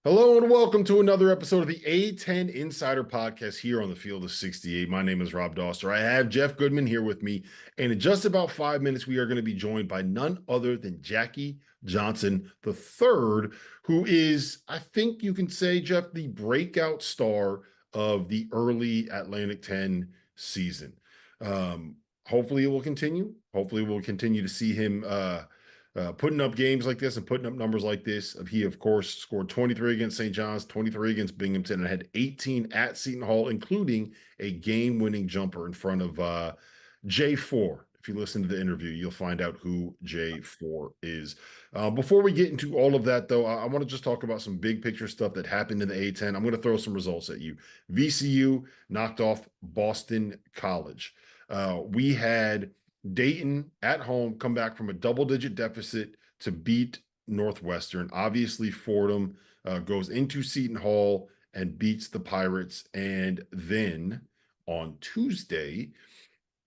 Hello and welcome to another episode of the A-10 Insider Podcast here on the Field of 68. My name is Rob Dauster. I have Jeff Goodman here with me, and in just about 5 minutes, we are going to be joined by none other than Jackie Johnson III, who is, I think you can say, Jeff, the breakout star of the early Atlantic 10 season. Hopefully it will continue. Hopefully we'll continue to see him putting up games like this and putting up numbers like this. He, of course, scored 23 against St. John's, 23 against Binghamton, and had 18 at Seton Hall, including a game-winning jumper in front of J4. If you listen to the interview, you'll find out who J4 is. Before we get into all of that, though, I want to just talk about some big picture stuff that happened in the A-10. I'm going to throw some results at you. VCU knocked off Boston College. We had Dayton at home come back from a double-digit deficit to beat Northwestern. Obviously, Fordham goes into Seton Hall and beats the Pirates. And then on Tuesday,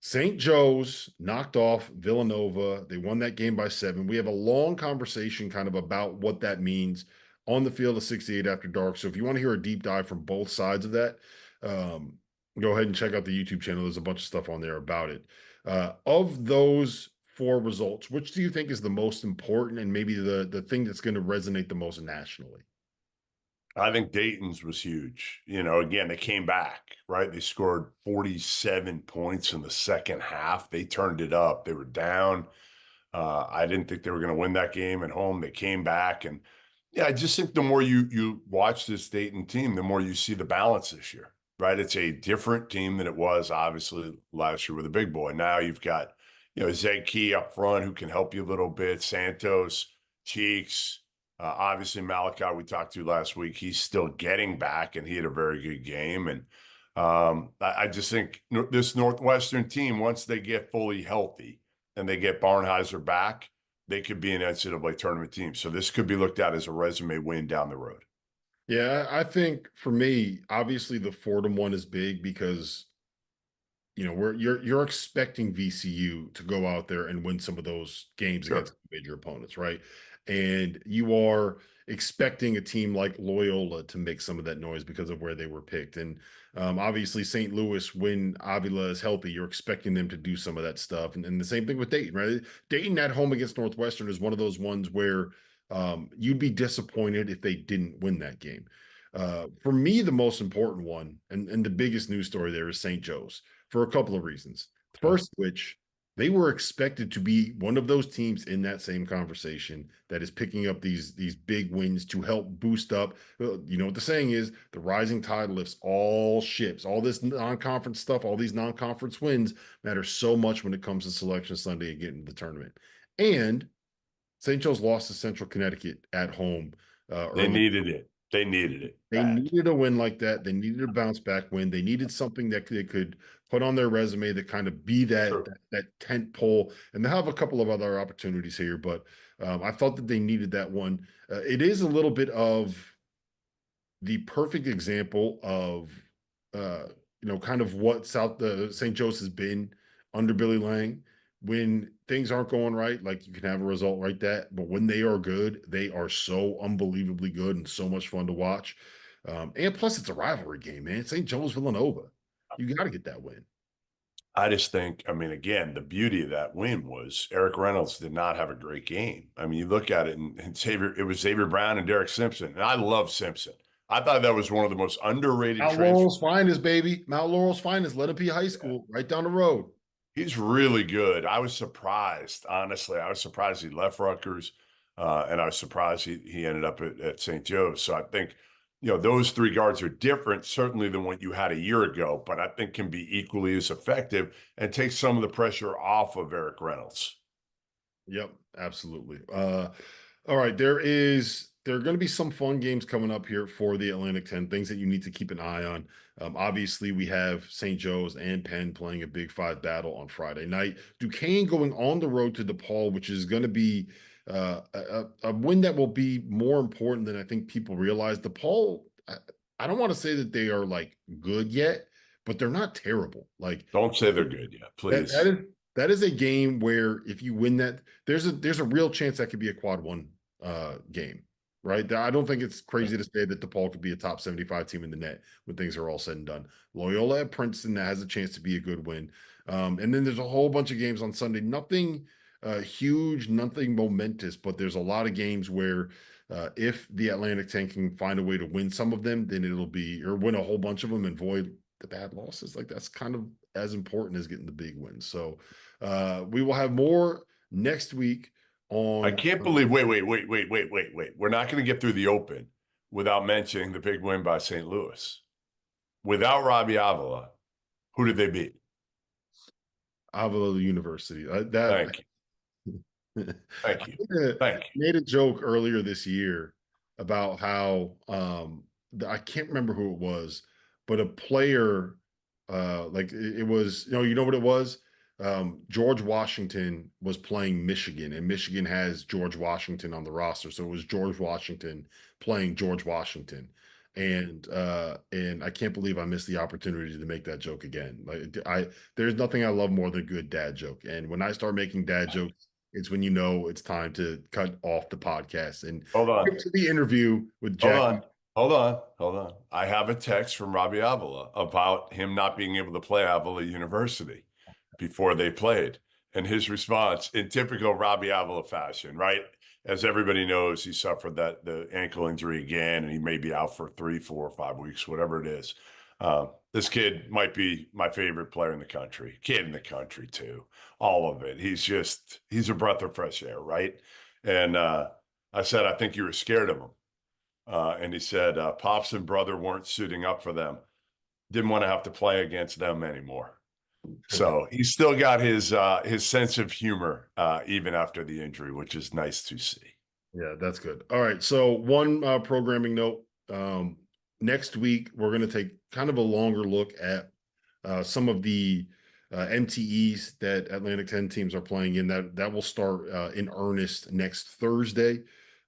St. Joe's knocked off Villanova. They won that game by 7. We have a long conversation kind of about what that means on the Field of 68 after dark. So if you want to hear a deep dive from both sides of that, go ahead and check out the YouTube channel. There's a bunch of stuff on there about it. Of those 4 results, which do you think is the most important and maybe the thing that's going to resonate the most nationally? I think Dayton's was huge. Again, they came back, right? They scored 47 points in the second half. They turned it up. They were down. I didn't think they were going to win that game at home. They came back. And yeah, I just think the more you watch this Dayton team, the more you see the balance this year, right? It's a different team than it was, obviously, last year with a big boy. Now you've got, Zeg Key up front who can help you a little bit, Santos, Cheeks, obviously Malachi we talked to last week. He's still getting back, and he had a very good game. And I just think this Northwestern team, once they get fully healthy and they get Barnheiser back, they could be an NCAA tournament team. So this could be looked at as a resume win down the road. Yeah, I think for me, obviously the Fordham one is big because you're expecting VCU to go out there and win some of those games Sure. against major opponents, right? And you are expecting a team like Loyola to make some of that noise because of where they were picked. And obviously St. Louis, when Avila is healthy, you're expecting them to do some of that stuff. And the same thing with Dayton, right? Dayton at home against Northwestern is one of those ones where you'd be disappointed if they didn't win that game. For me, the most important one and the biggest news story there is St. Joe's for a couple of reasons. First, which they were expected to be one of those teams in that same conversation that is picking up these big wins to help boost up. You know what the saying is, the rising tide lifts all ships. All this non-conference stuff, all these non-conference wins matter so much when it comes to Selection Sunday and getting to the tournament. And St. Joe's lost to Central Connecticut at home. They needed it. They needed it. They needed a win like that. They needed a bounce back win. They needed something that they could put on their resume that kind of be that tent pole. And they have a couple of other opportunities here, but I felt that they needed that one. It is a little bit of the perfect example of kind of what St. Joe's has been under Billy Lang. When things aren't going right, like you can have a result like that, but when they are good, they are so unbelievably good and so much fun to watch. And plus, it's a rivalry game, man. St. Joe's Villanova. You got to get that win. I just think, again, the beauty of that win was Eric Reynolds did not have a great game. You look at it and it was Xavier Brown and Derek Simpson. And I love Simpson. I thought that was one of the most underrated Mount Laurel's finest, baby. Mount Laurel's finest. Let it be high school right down the road. He's really good. I was surprised, honestly. I was surprised he left Rutgers, and I was surprised he ended up at St. Joe's. So I think, those 3 guards are different, certainly than what you had a year ago, but I think can be equally as effective and take some of the pressure off of Eric Reynolds. Yep, absolutely. All right, there are going to be some fun games coming up here for the Atlantic 10, things that you need to keep an eye on. Obviously, we have St. Joe's and Penn playing a Big 5 battle on Friday night. Duquesne going on the road to DePaul, which is going to be a win that will be more important than I think people realize. DePaul, I don't want to say that they are like good yet, but they're not terrible. Like, don't say they're good yet, please. That is a game where if you win that, there's a real chance that could be a quad 1 game. right? I don't think it's crazy to say that DePaul could be a top 75 team in the net when things are all said and done. Loyola at Princeton, that has a chance to be a good win. And then there's a whole bunch of games on Sunday. Nothing huge, nothing momentous, but there's a lot of games where if the Atlantic 10 can find a way to win some of them, then it'll be, or win a whole bunch of them and void the bad losses. Like that's kind of as important as getting the big wins. So we will have more next week I on. can't believe. Wait. We're not going to get through the Open without mentioning the big win by St. Louis. Without Robbie Avila, who did they beat? Avila University. Thank you. Thank you. Thank you. Made a joke earlier this year about how I can't remember who it was, but a player like it was, you know what it was? George Washington was playing Michigan, and Michigan has George Washington on the roster. So it was George Washington playing George Washington. And I can't believe I missed the opportunity to make that joke again. Like there's nothing I love more than a good dad joke. And when I start making dad jokes, it's when you know it's time to cut off the podcast and Hold on. get to the interview with Jackie. Hold on. I have a text from Robbie Avila about him not being able to play Avila University before they played. And his response, in typical Robbie Avila fashion, right? As everybody knows, he suffered the ankle injury again, and he may be out for 3, 4, 5 weeks, whatever it is. This kid might be my favorite player in the country, kid in the country too, all of it. He's a breath of fresh air, right? And I said, I think you were scared of him. And he said, Pops and brother weren't suiting up for them. Didn't want to have to play against them anymore. So he's still got his sense of humor even after the injury, which is nice to see. Yeah, that's good. All right. So one programming note. Next week, we're going to take kind of a longer look at some of the MTEs that Atlantic 10 teams are playing in. That will start in earnest next Thursday.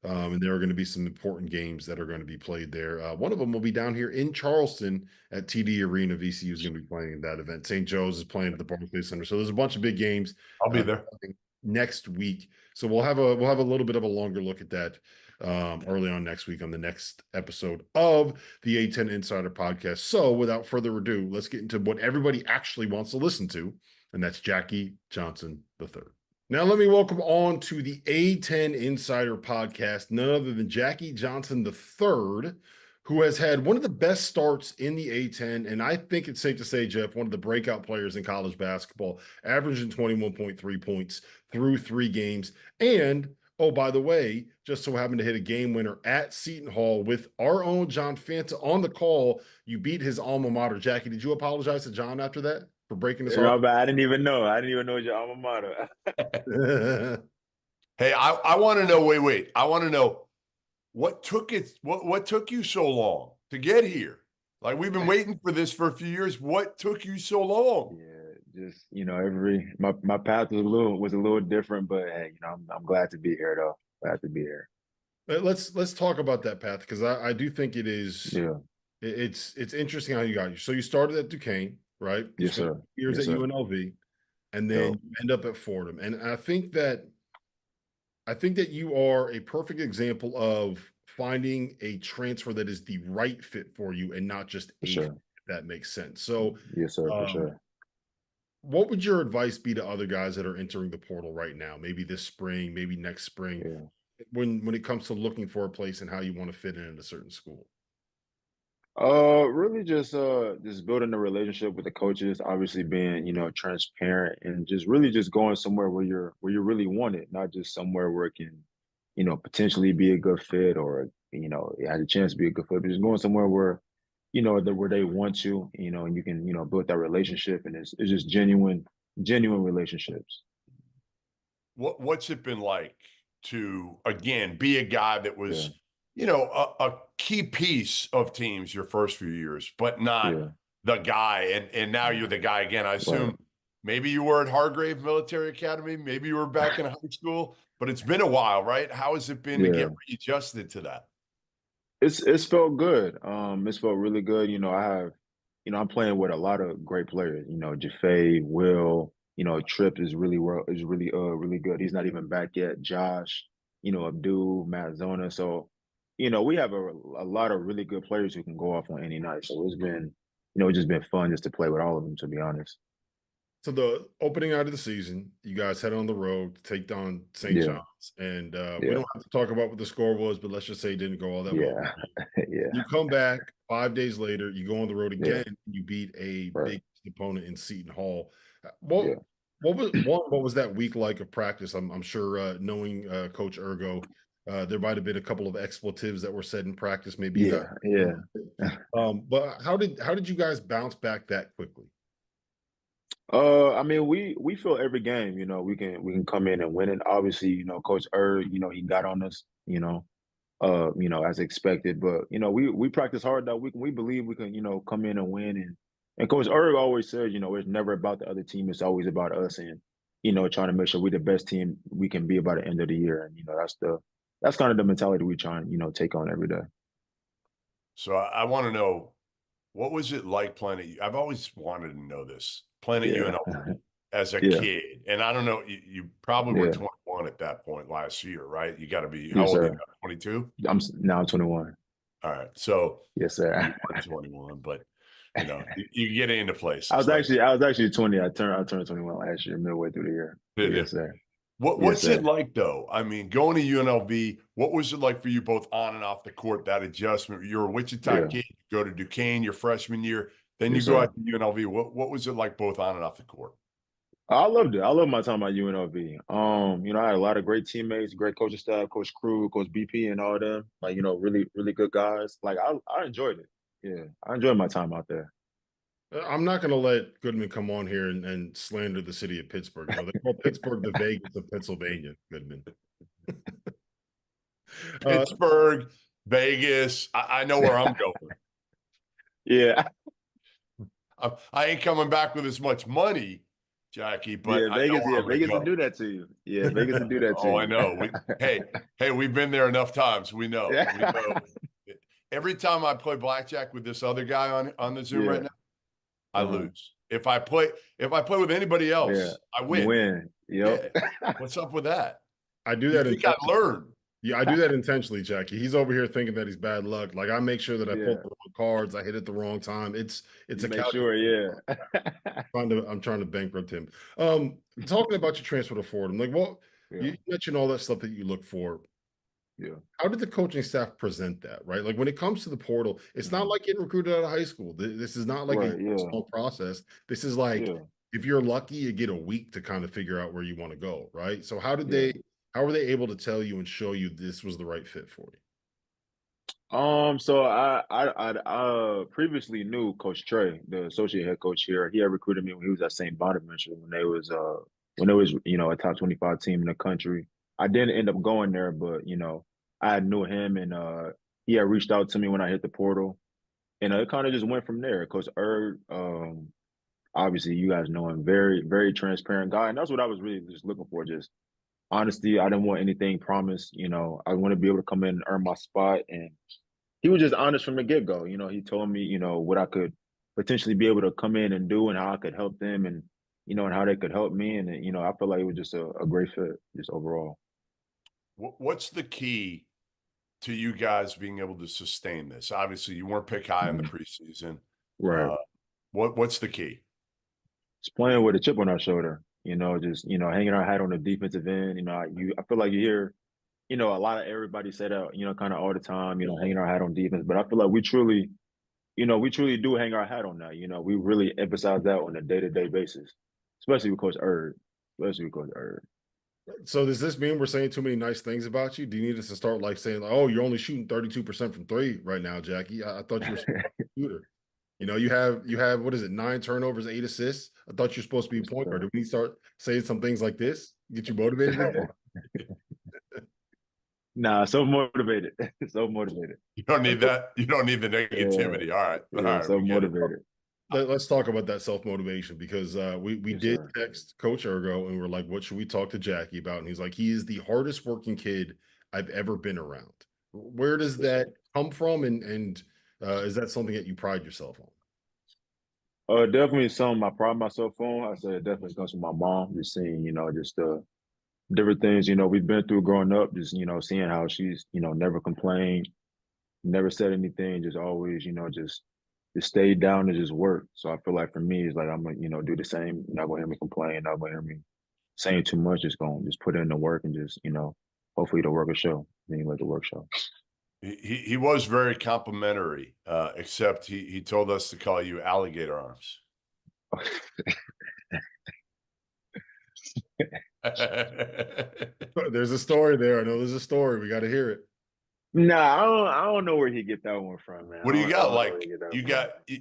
And there are going to be some important games that are going to be played there. One of them will be down here in Charleston at TD Arena. VCU is going to be playing in that event. St. Joe's is playing at the Barclays Center. So there's a bunch of big games. I'll be there next week. So we'll have a little bit of a longer look at that early on next week on the next episode of the A-10 Insider Podcast. So without further ado, let's get into what everybody actually wants to listen to, and that's Jackie Johnson III. Now let me welcome on to the A-10 Insider Podcast none other than Jackie Johnson III, who has had one of the best starts in the A-10, and I think it's safe to say, Jeff, one of the breakout players in college basketball, averaging 21.3 points through 3 games. And, oh, by the way, just so happened to hit a game winner at Seton Hall with our own John Fanta on the call. You beat his alma mater. Jackie, did you apologize to John after that for breaking his heart? I didn't even know. I didn't even know your alma mater. Hey, I want to know, wait. I want to know what took you so long to get here? Like, we've been waiting for this for a few years. What took you so long? Yeah, just my path was a little different, but hey, I'm glad to be here though. Glad to be here. Let's talk about that path, because I do think it is. Yeah, it's interesting how you got here. So you started at Duquesne, right? You yes, sir. Years yes, at sir. UNLV, and then you end up at Fordham. And I think that you are a perfect example of finding a transfer that is the right fit for you and not just a fit, if that makes sense. So yes, sir, for sure. What would your advice be to other guys that are entering the portal right now? Maybe this spring, maybe next spring, when it comes to looking for a place and how you want to fit in a certain school? Really just building a relationship with the coaches, obviously being, transparent, and just really just going somewhere where you're really wanted, not just somewhere where it can, potentially be a good fit, or, it has a chance to be a good fit, but just going somewhere where, where they want you, and you can, build that relationship, and it's just genuine relationships. What's it been like to, again, be a guy that was a key piece of teams your first few years, but not the guy. And now you're the guy again. I assume maybe you were at Hargrave Military Academy, maybe you were back in high school, but it's been a while, right? How has it been to get readjusted to that? It's felt good. It's felt really good. I'm playing with a lot of great players. Jaffe, Will, Tripp is really really good. He's not even back yet. Josh, Abdul, Matt Zona. So we have a lot of really good players who can go off on any night. So it's been, it's just been fun just to play with all of them, to be honest. So the opening out of the season, you guys head on the road to take down St. Yeah, John's, and we yeah, don't have to talk about what the score was, but let's just say it didn't go all that well. yeah, yeah, You come back 5 days later, you go on the road yeah, again, you beat a right, big opponent in Seton Hall. yeah. What was that week like of practice? I'm sure knowing Coach Ergo, there might have been a couple of expletives that were said in practice. Maybe you got, Yeah, yeah. but how did you guys bounce back that quickly? I mean, we feel every game, we can come in and win it. Obviously, Coach he got on us, as expected. But we practice hard that week, and we believe we can, come in and win. And Coach always says, it's never about the other team; it's always about us, and trying to make sure we're the best team we can be by the end of the year. And that's kind of the mentality we try and take on every day. So I want to know, what was it like playing at I've always wanted to know this, playing at Yeah, UNLV as a yeah, kid. And I don't know, you probably were yeah. 21 at that point last year, right? You got to be, how Yes, old are you sir. now? 22? Now I'm 21. All right. So Yes, you sir. were 21, but you get into I places was like, actually I was actually 20. I turned 21 last year, midway through the year. But did you? yes, sir. Yes, What's it sir. like though? I mean, going to UNLV, what was it like for you both on and off the court, that adjustment? You're a Wichita Yeah. kid, you go to Duquesne your freshman year, then you Yes, go sir. out to UNLV. What was it like both on and off the court? I loved it. I love my time at UNLV. I had a lot of great teammates, great coaching staff, Coach Crew, Coach BP, and all them. Like, really, really good guys. Like, I enjoyed it. Yeah, I enjoyed my time out there. I'm not going to let Goodman come on here and slander the city of Pittsburgh. They call Pittsburgh the Vegas of Pennsylvania, Goodman. Pittsburgh, Vegas. I know where I'm going. Yeah, I ain't coming back with as much money, Jackie, but I know where I'm going to Vegas will go. do that to you. Yeah, Vegas will do that to Oh, I you. know. Hey, we've been there enough times. We know. We Yeah, know. Every time I play blackjack with this other guy on the Zoom right yeah. now, I Uh-huh. lose. If I play with anybody Yeah, else, I you win. win. Yep. Yeah. What's up with that? I do You that think I intentionally. learned? Yeah, I do that intentionally, Jackie. He's over here thinking that he's bad luck. Like I make sure that I pull Yeah, the wrong cards, I hit it the wrong time. It's you a make sure. calculation. Yeah, I'm trying to bankrupt him. Talking about your transfer to Fordham, like yeah, you mentioned all that stuff that you look for. yeah. How did the coaching staff present that, right? Like when it comes to the portal, it's not Mhm. like getting recruited out of high school. This is not like a Right. Yeah, small process. This is like yeah, if you're lucky, you get a week to kind of figure out where you want to go, right? So yeah. how were they able to tell you and show you this was the right fit for you? So I previously knew Coach Trey, the associate head coach here. He had recruited me when he was at St. Bonaventure when they was a top 25 team in the country. I didn't end up going there, but I knew him, and he had reached out to me when I hit the portal, and it kind of just went from there. Coach obviously you guys know him, very very transparent guy, and that's what I was really just looking for, just honesty. I didn't want anything promised. I want to be able to come in and earn my spot, and he was just honest from the get go. He told me, what I could potentially be able to come in and do, and how I could help them, and and how they could help me. And I feel like it was just a great fit, just overall. What's the key to you guys being able to sustain this? Obviously, you weren't picked high in the Mhm. preseason. Right. What's the key? Just playing with a chip on our shoulder. Just hanging our hat on the defensive end. I feel like you hear a lot of everybody say that kind of all the time. Hanging our hat on defense, but I feel like we truly do hang our hat on that. We really emphasize that on a day-to-day basis, especially with Coach Erd. Especially with Coach Erd. So does this mean we're saying too many nice things about you? Do you need us to start like saying, like, "Oh, you're only shooting 32% from three right now, Jackie"? I thought you were supposed to be a shooter. You have what is it, 9 turnovers, 8 assists? I thought you're supposed to be a point guard. Do we need to start saying some things like this? Get you motivated again? Nah, so motivated. So motivated. You don't need that. You don't need the Yeah, negativity. All yeah, right, so we get it. motivated. Let's talk about that self-motivation because we Yes, did sir. text Coach Ergo and we're like, what should we talk to Jackie about? And he's like, he is the hardest working kid I've ever been around. Where does Yes, that sir. come from? And is that something that you pride yourself on? Definitely something I pride myself on. I said it definitely comes from my mom. Just seeing, just different things, we've been through growing up, just, seeing how she's, never complained. never said anything, just always, just stay down and just work. So I feel like for me, it's like I'm gonna, do the same. You're not gonna hear me complain, not gonna hear me saying too much, just going just put in the work and just, hopefully the work will show. Then you let the work show. He was very complimentary, except he told us to call you alligator arms. There's a story there. I know there's a story. We got to hear it. Nah, I don't know where he get that one from, man. What do you got?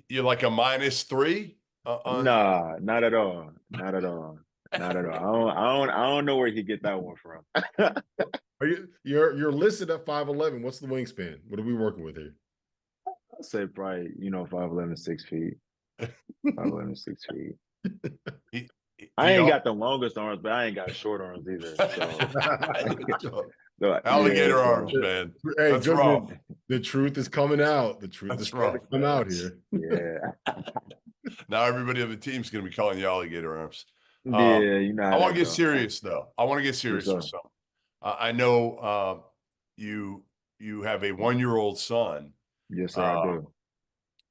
You're like a -3? Nah, not at all. Not at all. Not at all. I don't know where he get that one from. You're listed at 5'11". What's the wingspan? What are we working with here? I'd say probably, 5'11", 6 feet. 5'11", 6 feet. I ain't got the longest arms, but I ain't got short arms either. So. Alligator arms, man. Hey, that's rough. The truth is coming out. The truth is coming out here. Yeah. Now everybody on the team's going to be calling you alligator arms. Yeah, I want to get serious, though. I want to get serious with something. I know you have a 1-year-old son. Yes, sir, I do.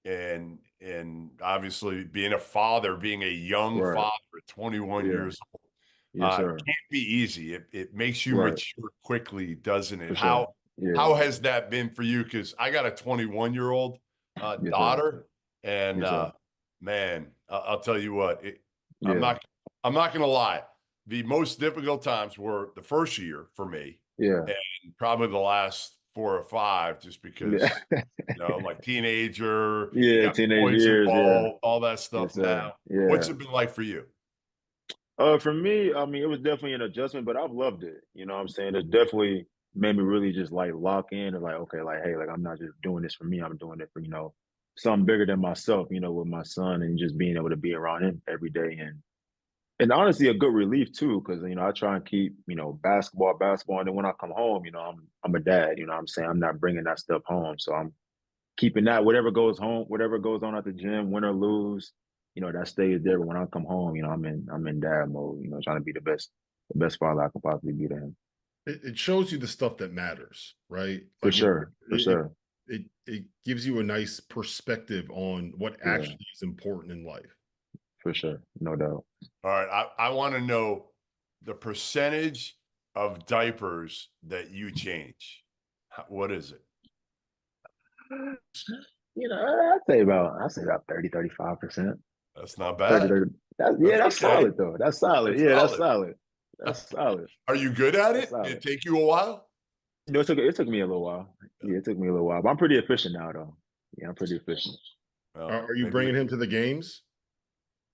And obviously being a father, being a young father at 21 years old, yes, sir. It can't be easy. It makes you mature quickly, doesn't it? Sure. How has that been for you? Because I got a 21-year-old daughter, and man, I'll tell you what, I'm not going to lie. The most difficult times were the first year for me, and probably the last 4 or 5, just because like teenager, teenage years, all that stuff. Now, what's it been like for you? For me, I mean, it was definitely an adjustment, but I've loved it. You know what I'm saying? It definitely made me really just like lock in and like, okay, like, hey, like I'm not just doing this for me. I'm doing it for, something bigger than myself, with my son, and just being able to be around him every day. And honestly, a good relief too, because, I try and keep, basketball. And then when I come home, I'm a dad, you know what I'm saying? I'm not bringing that stuff home. So I'm keeping that, whatever goes on at the gym, win or lose, that stays there. But when I come home, I'm in dad mode, trying to be the best father I could possibly be to him. It shows you the stuff that matters, right? For sure. It gives you a nice perspective on what actually is important in life. For sure, no doubt. All right, I want to know the percentage of diapers that you change. What is it? I'd say about 30, 35%. That's not bad. 30, that's solid though. That's solid. That's solid. That's solid. Are you good at it? Did it take you a while? It took me a little while. Yeah, it took me a little while. But I'm pretty efficient now though. Yeah, I'm pretty efficient. Are you bringing him to the games?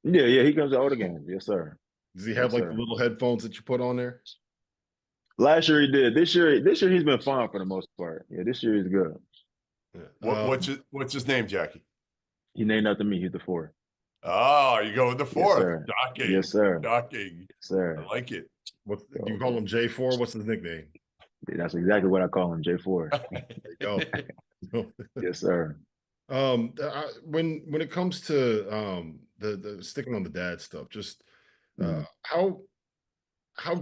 Yeah, he comes to all the games. Yes, sir. Does he have the little headphones that you put on there? Last year he did. This year he's been fine for the most part. Yeah, this year he's good. Yeah. What's his name, Jackie? He named after me. He's the 4th. Oh, you go with the 4th. Shocking. Yes, sir. Shocking. Yes, sir. I like it. Do you call him J4? What's his nickname? Yeah, that's exactly what I call him, J4. There you go. Yes, sir. When it comes to the sticking on the dad stuff, just how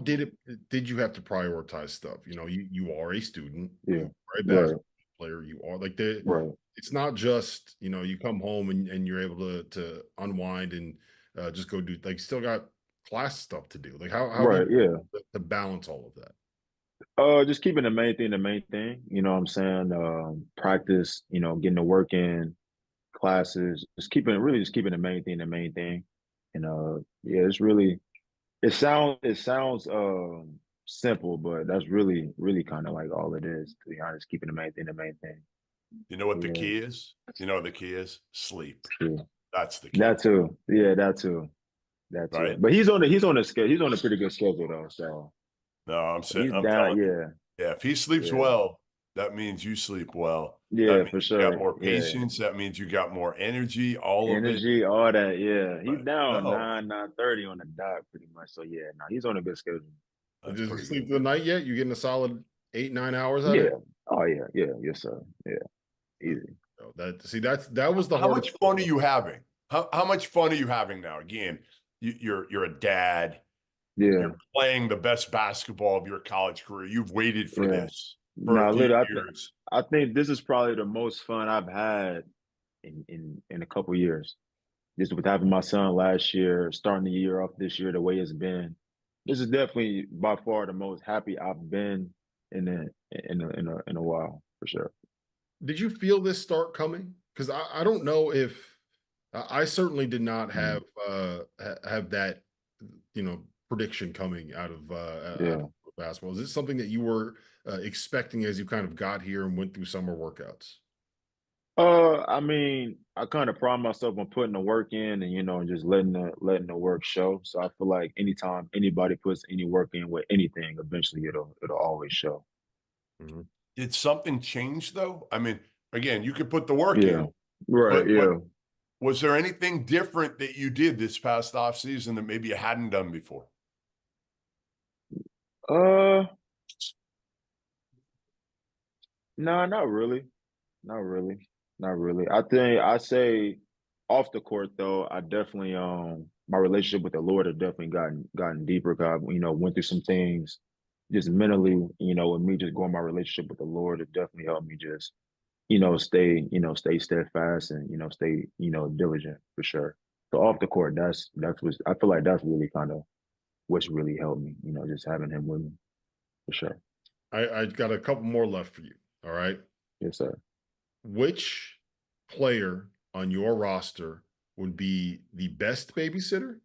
did you have to prioritize stuff? You are a student, right? Basketball player, you are like it's not just you come home and you're able to unwind and just go do, like, still got class stuff to do. Like how to balance all of that? Just keeping the main thing, you know what I'm saying? Practice, getting the work in, classes, just keeping the main thing. And it's really, it sounds simple, but that's really kind of like all it is, to be honest, keeping the main thing. You know what the key is? The key is? Sleep. Yeah. That's the key. That too. Yeah, that too. Right. But he's on a schedule. He's on a pretty good schedule though. So no, I'm saying, yeah. If he sleeps well, that means you sleep well. Yeah, for sure. You got more patience. That means you got more energy. All of it. All that. Yeah, he's down 9:30 on the dot, pretty much. So yeah, he's on a good schedule. Does he sleep the night yet? You getting a solid 8-9 hours out of it? Oh yeah. Yes, sir. Yeah, easy. That was the. How much fun are you having? How much fun are you having now? Again, you're a dad. Yeah. You're playing the best basketball of your college career. You've waited for this. for a No, few literally, years. I think this is probably the most fun I've had in a couple years. Just with having my son last year, starting the year off this year the way it's been. This is definitely by far the most happy I've been in a while for sure. Did you feel this start coming? Because I don't know if I certainly did not Mhm. have that prediction coming out Yeah. of basketball. Is this something that you were expecting as you kind of got here and went through summer workouts? I mean, I kind of pride myself on putting the work in and just letting the work show. So I feel like anytime anybody puts any work in with anything, eventually it'll always show. Mhm. Did something change though? I mean, again, you could put the work Yeah. in, Right. but Yeah. was there anything different that you did this past off season that maybe you hadn't done before? Uh, no, not really. Not really. Not really. I think I say off the court though, I definitely my relationship with the Lord has definitely gotten deeper. God, went through some things just mentally, with me just growing my relationship with the Lord, it definitely helped me just, stay steadfast and, stay, diligent for sure. So off the court, that's what I feel like that's really kind of what's really helped me, just having him with me for sure. I got a couple more left for you. All right. Yes, sir. Which player on your roster would be the best babysitter,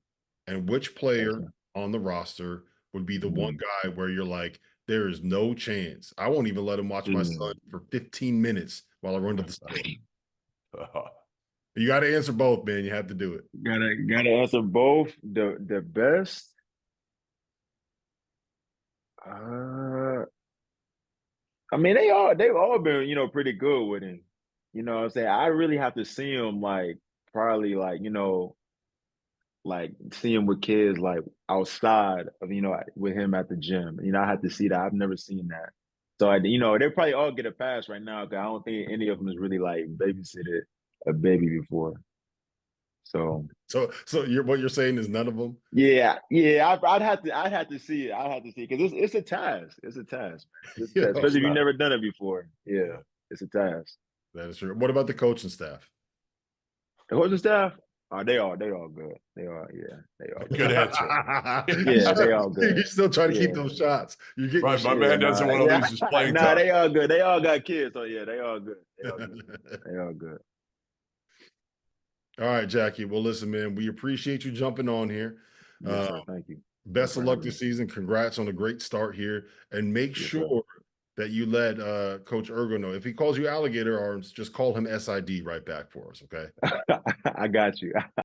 and which Yes, player sir. on the roster would be the one Mhm. guy where you're like, there is no chance. I won't even let him watch my son Mm. for 15 minutes while I run to the store. You got to answer both, man. You have to do it. Gotta answer both. The best. Uh, I mean, they've all been pretty good with him. You know what I'm saying? I really have to see him like probably like see him with kids like outside of with him at the gym. I had to see that. I've never seen that. So they probably all get a pass right now because I don't think any of them has really like babysitted a baby before. So So what you're saying is none of them. yeah, yeah, I'd have to see it. I'd have to see it because it's a task. It's a task, man. It's a Yeah, task, especially if you've Not. never done it before. Yeah, Yeah. it's a task. that is true. What about the coaching staff? The coaching staff, they all good. They all yeah, they all Good good. answer. Yeah, they all You're good. still trying to keep Yeah, those shots. You're getting your Right. My shot. yeah, man doesn't nah, want to yeah, lose his playing nah, time. they all good. They all got kids, so yeah, they all good. They all good. They all good. All right, Jackie. Well, listen, man, we appreciate you jumping on here. Yes, Uh, sir. Thank you. Thanks Best of for luck having me. this season. Congrats on a great start here. And make Yes, sir. sure that you let Coach Ergo know. If he calls you alligator arms, just call him SID right back for us, okay? I got you.